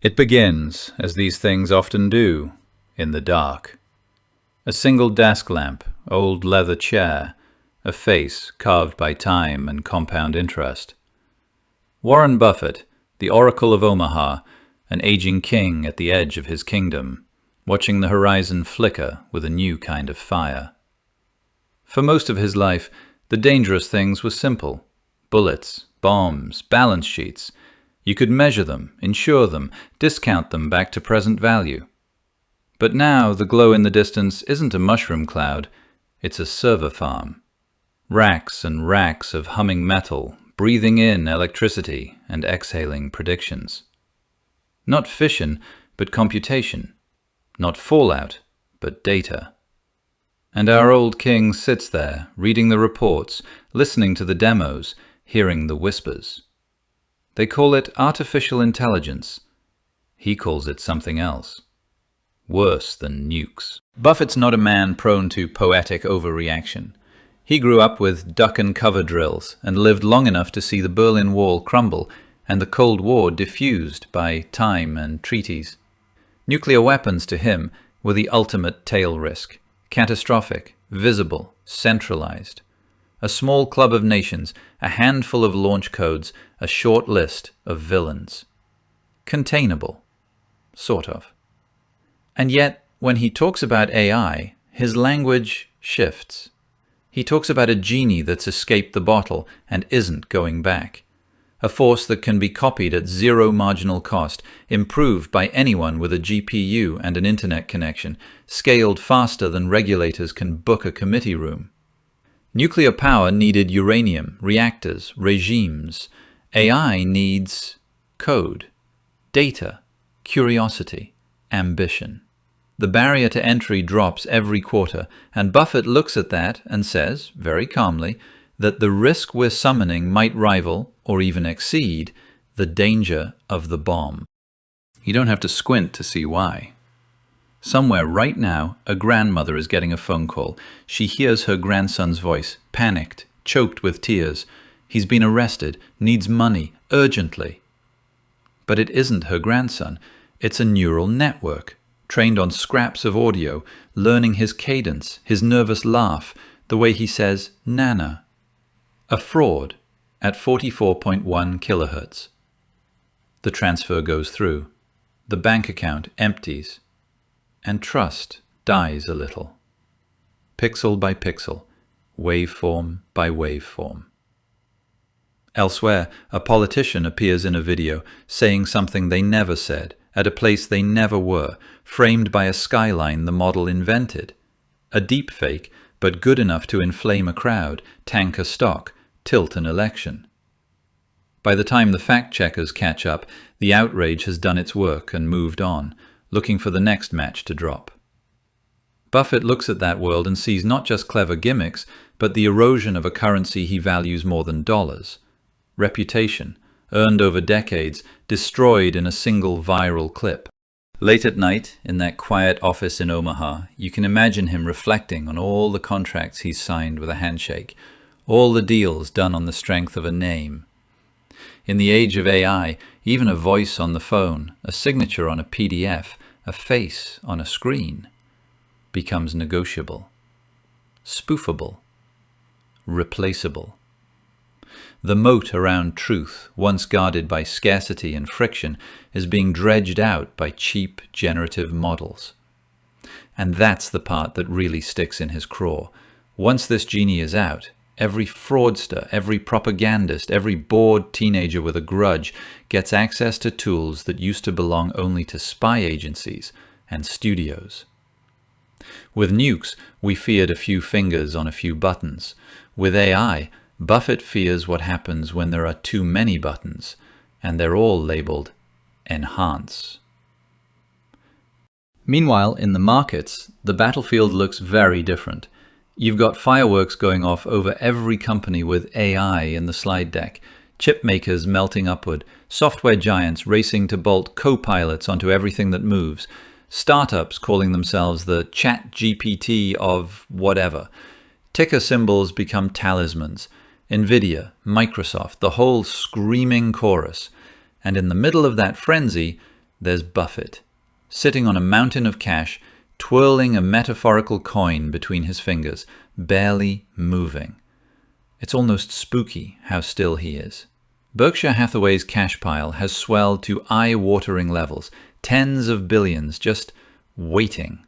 It begins, as these things often do, in the dark. A single desk lamp, old leather chair, a face carved by time and compound interest. Warren Buffett, the Oracle of Omaha, an aging king at the edge of his kingdom, watching the horizon flicker with a new kind of fire. For most of his life, the dangerous things were simple. Bullets, bombs, balance sheets. You could measure them, insure them, discount them back to present value. But now the glow in the distance isn't a mushroom cloud, it's a server farm. Racks and racks of humming metal, breathing in electricity and exhaling predictions. Not fission, but computation. Not fallout, but data. And our old king sits there, reading the reports, listening to the demos, hearing the whispers. They call it artificial intelligence. He calls it something else. Worse than nukes. Buffett's not a man prone to poetic overreaction. He grew up with duck and cover drills and lived long enough to see the Berlin Wall crumble and the Cold War diffused by time and treaties. Nuclear weapons to him were the ultimate tail risk. Catastrophic, visible, centralized. A small club of nations, a handful of launch codes, a short list of villains. Containable. Sort of. And yet, when he talks about AI, his language shifts. He talks about a genie that's escaped the bottle and isn't going back. A force that can be copied at zero marginal cost, improved by anyone with a GPU and an internet connection, scaled faster than regulators can book a committee room. Nuclear power needed uranium, reactors, regimes. AI needs code, data, curiosity, ambition. The barrier to entry drops every quarter, and Buffett looks at that and says, very calmly, that the risk we're summoning might rival, or even exceed, the danger of the bomb. You don't have to squint to see why. Somewhere right now, a grandmother is getting a phone call. She hears her grandson's voice, panicked, choked with tears. He's been arrested, needs money, urgently. But it isn't her grandson. It's a neural network, trained on scraps of audio, learning his cadence, his nervous laugh, the way he says, Nana. A fraud at 44.1 kilohertz. The transfer goes through. The bank account empties. And trust dies a little. Pixel by pixel, waveform by waveform. Elsewhere, a politician appears in a video saying something they never said, at a place they never were, framed by a skyline the model invented. A deepfake, but good enough to inflame a crowd, tank a stock, tilt an election. By the time the fact-checkers catch up, the outrage has done its work and moved on, looking for the next match to drop. Buffett looks at that world and sees not just clever gimmicks, but the erosion of a currency he values more than dollars. Reputation, earned over decades, destroyed in a single viral clip. Late at night, in that quiet office in Omaha, you can imagine him reflecting on all the contracts he's signed with a handshake, all the deals done on the strength of a name. In the age of AI, even a voice on the phone, a signature on a PDF, a face on a screen, becomes negotiable, spoofable, replaceable. The moat around truth, once guarded by scarcity and friction, is being dredged out by cheap generative models. And that's the part that really sticks in his craw. Once this genie is out, every fraudster, every propagandist, every bored teenager with a grudge gets access to tools that used to belong only to spy agencies and studios. With nukes, we feared a few fingers on a few buttons. With AI, Buffett fears what happens when there are too many buttons, and they're all labeled enhance. Meanwhile, in the markets, the battlefield looks very different. You've got fireworks going off over every company with AI in the slide deck, chip makers melting upward, software giants racing to bolt co-pilots onto everything that moves, startups calling themselves the chat GPT of whatever. Ticker symbols become talismans. Nvidia, Microsoft, the whole screaming chorus. And in the middle of that frenzy, there's Buffett, sitting on a mountain of cash, twirling a metaphorical coin between his fingers, barely moving. It's almost spooky how still he is. Berkshire Hathaway's cash pile has swelled to eye-watering levels, tens of billions just waiting.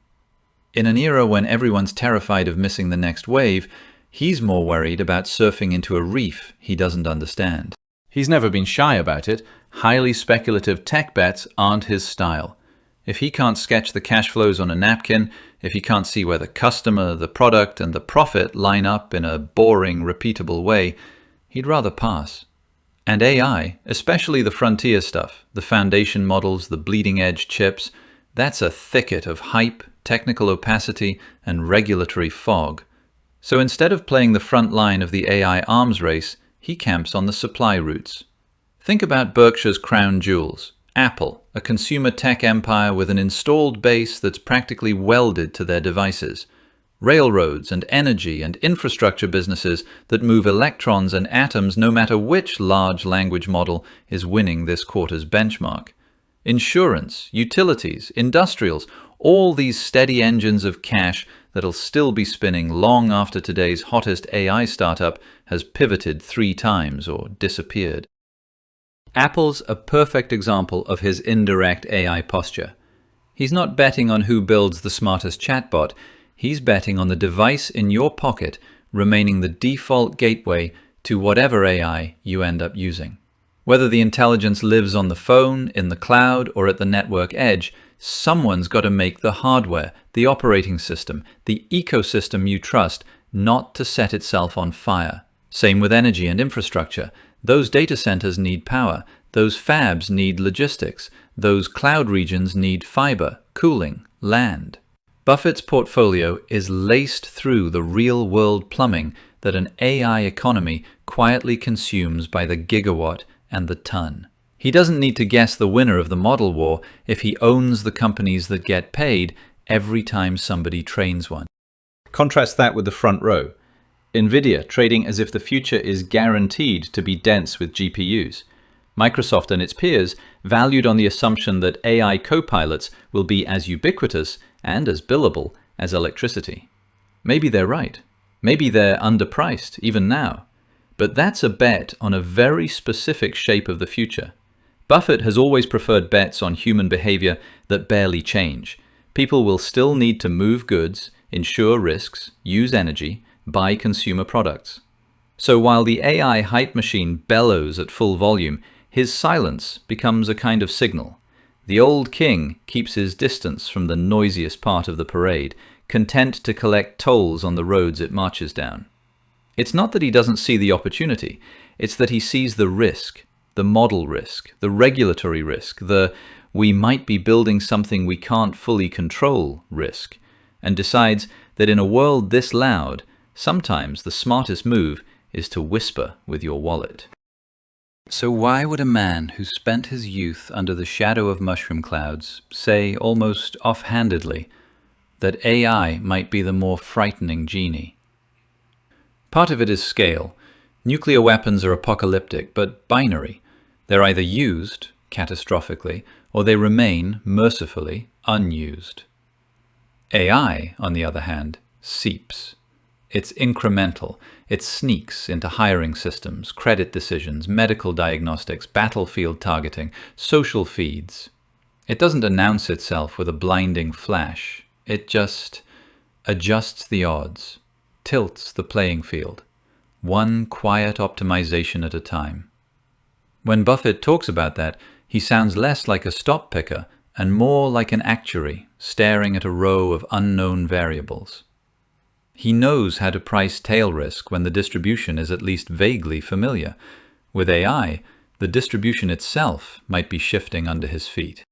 In an era when everyone's terrified of missing the next wave, he's more worried about surfing into a reef he doesn't understand. He's never been shy about it. Highly speculative tech bets aren't his style. If he can't sketch the cash flows on a napkin, if he can't see where the customer, the product, and the profit line up in a boring, repeatable way, he'd rather pass. And AI, especially the frontier stuff, the foundation models, the bleeding-edge chips, that's a thicket of hype, technical opacity, and regulatory fog. So instead of playing the front line of the AI arms race, he camps on the supply routes. Think about Berkshire's crown jewels. Apple, a consumer tech empire with an installed base that's practically welded to their devices. Railroads and energy and infrastructure businesses that move electrons and atoms no matter which large language model is winning this quarter's benchmark. Insurance, utilities, industrials, all these steady engines of cash that'll still be spinning long after today's hottest AI startup has pivoted 3 times or disappeared. Apple's a perfect example of his indirect AI posture. He's not betting on who builds the smartest chatbot, he's betting on the device in your pocket remaining the default gateway to whatever AI you end up using. Whether the intelligence lives on the phone, in the cloud, or at the network edge, someone's got to make the hardware, the operating system, the ecosystem you trust, not to set itself on fire. Same with energy and infrastructure. Those data centers need power. Those fabs need logistics. Those cloud regions need fiber, cooling, land. Buffett's portfolio is laced through the real-world plumbing that an AI economy quietly consumes by the gigawatt and the ton. He doesn't need to guess the winner of the model war if he owns the companies that get paid every time somebody trains one. Contrast that with the front row. Nvidia trading as if the future is guaranteed to be dense with GPUs. Microsoft and its peers valued on the assumption that AI copilots will be as ubiquitous and as billable as electricity. Maybe they're right. Maybe they're underpriced even now. But that's a bet on a very specific shape of the future. Buffett has always preferred bets on human behavior that barely change. People will still need to move goods, insure risks, use energy, buy consumer products. So while the AI hype machine bellows at full volume, his silence becomes a kind of signal. The old king keeps his distance from the noisiest part of the parade, content to collect tolls on the roads it marches down. It's not that he doesn't see the opportunity, it's that he sees the risk, the model risk, the regulatory risk, the we might be building something we can't fully control risk, and decides that in a world this loud, sometimes the smartest move is to whisper with your wallet. So why would a man who spent his youth under the shadow of mushroom clouds say almost offhandedly that AI might be the more frightening genie? Part of it is scale. Nuclear weapons are apocalyptic, but binary. They're either used, catastrophically, or they remain, mercifully, unused. AI, on the other hand, seeps. It's incremental. It sneaks into hiring systems, credit decisions, medical diagnostics, battlefield targeting, social feeds. It doesn't announce itself with a blinding flash. It just adjusts the odds, tilts the playing field, one quiet optimization at a time. When Buffett talks about that, he sounds less like a stop picker and more like an actuary staring at a row of unknown variables. He knows how to price tail risk when the distribution is at least vaguely familiar. With AI, the distribution itself might be shifting under his feet.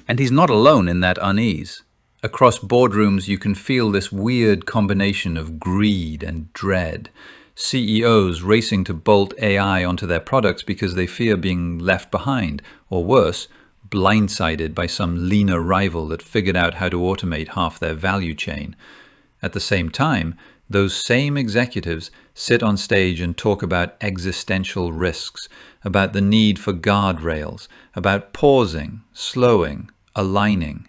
And he's not alone in that unease. Across boardrooms, you can feel this weird combination of greed and dread. CEOs racing to bolt AI onto their products because they fear being left behind, or worse, blindsided by some leaner rival that figured out how to automate half their value chain. At the same time, those same executives sit on stage and talk about existential risks, about the need for guardrails, about pausing, slowing, aligning.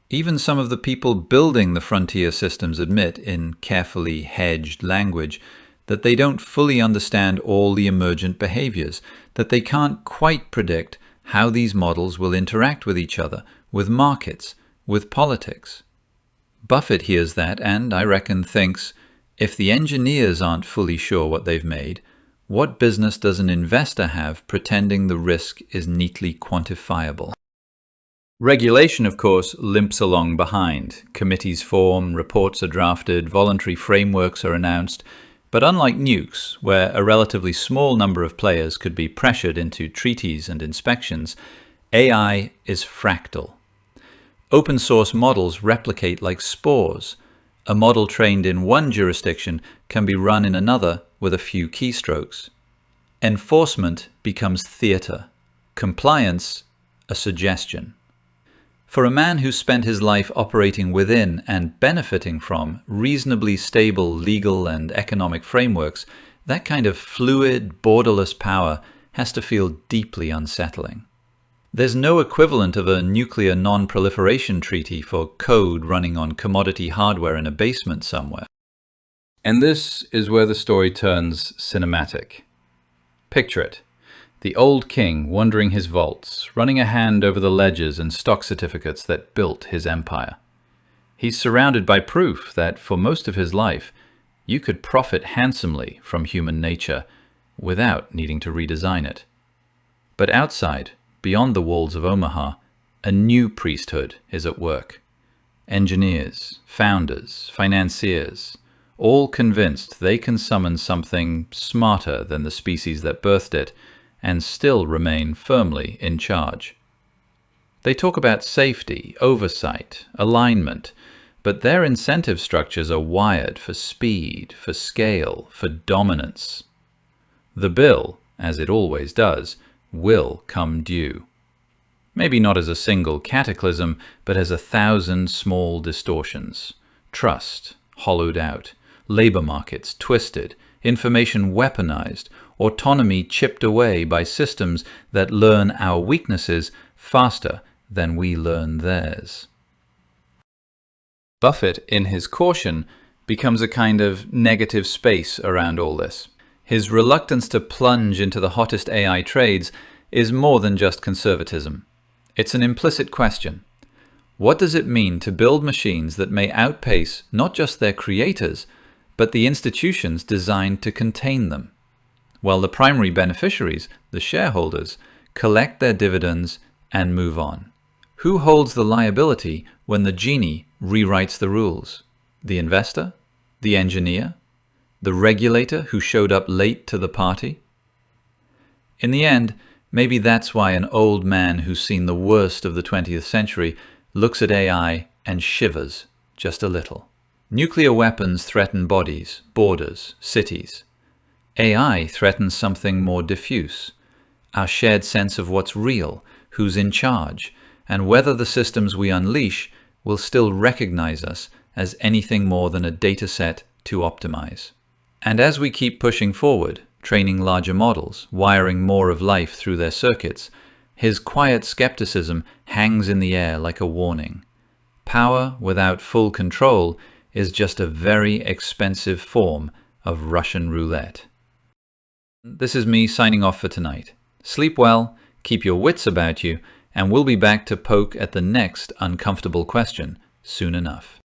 Even some of the people building the frontier systems admit, in carefully hedged language, that they don't fully understand all the emergent behaviors, that they can't quite predict how these models will interact with each other, with markets, with politics. Buffett hears that and, I reckon, thinks, if the engineers aren't fully sure what they've made, what business does an investor have pretending the risk is neatly quantifiable? Regulation, of course, limps along behind. Committees form, reports are drafted, voluntary frameworks are announced. But unlike nukes, where a relatively small number of players could be pressured into treaties and inspections, AI is fractal. Open source models replicate like spores. A model trained in one jurisdiction can be run in another with a few keystrokes. Enforcement becomes theater. Compliance, a suggestion. For a man who spent his life operating within and benefiting from reasonably stable legal and economic frameworks, that kind of fluid, borderless power has to feel deeply unsettling. There's no equivalent of a nuclear non-proliferation treaty for code running on commodity hardware in a basement somewhere. And this is where the story turns cinematic. Picture it. The old king wandering his vaults, running a hand over the ledgers and stock certificates that built his empire. He's surrounded by proof that for most of his life, you could profit handsomely from human nature without needing to redesign it. But outside, beyond the walls of Omaha, a new priesthood is at work. Engineers, founders, financiers, all convinced they can summon something smarter than the species that birthed it, and still remain firmly in charge. They talk about safety, oversight, alignment, but their incentive structures are wired for speed, for scale, for dominance. The bill, as it always does, will come due. Maybe not as a single cataclysm, but as 1,000 small distortions. Trust hollowed out, labor markets twisted, information weaponized, autonomy chipped away by systems that learn our weaknesses faster than we learn theirs. Buffett, in his caution, becomes a kind of negative space around all this. His reluctance to plunge into the hottest AI trades is more than just conservatism. It's an implicit question. What does it mean to build machines that may outpace not just their creators, but the institutions designed to contain them, while the primary beneficiaries, the shareholders, collect their dividends and move on? Who holds the liability when the Genie rewrites the rules? The investor? The engineer? The regulator who showed up late to the party? In the end, maybe that's why an old man who's seen the worst of the 20th century looks at AI and shivers just a little. Nuclear weapons threaten bodies, borders, cities. AI threatens something more diffuse, our shared sense of what's real, who's in charge, and whether the systems we unleash will still recognize us as anything more than a data set to optimize. And as we keep pushing forward, training larger models, wiring more of life through their circuits, his quiet skepticism hangs in the air like a warning. Power without full control is just a very expensive form of Russian roulette. This is me signing off for tonight. Sleep well, keep your wits about you, and we'll be back to poke at the next uncomfortable question soon enough.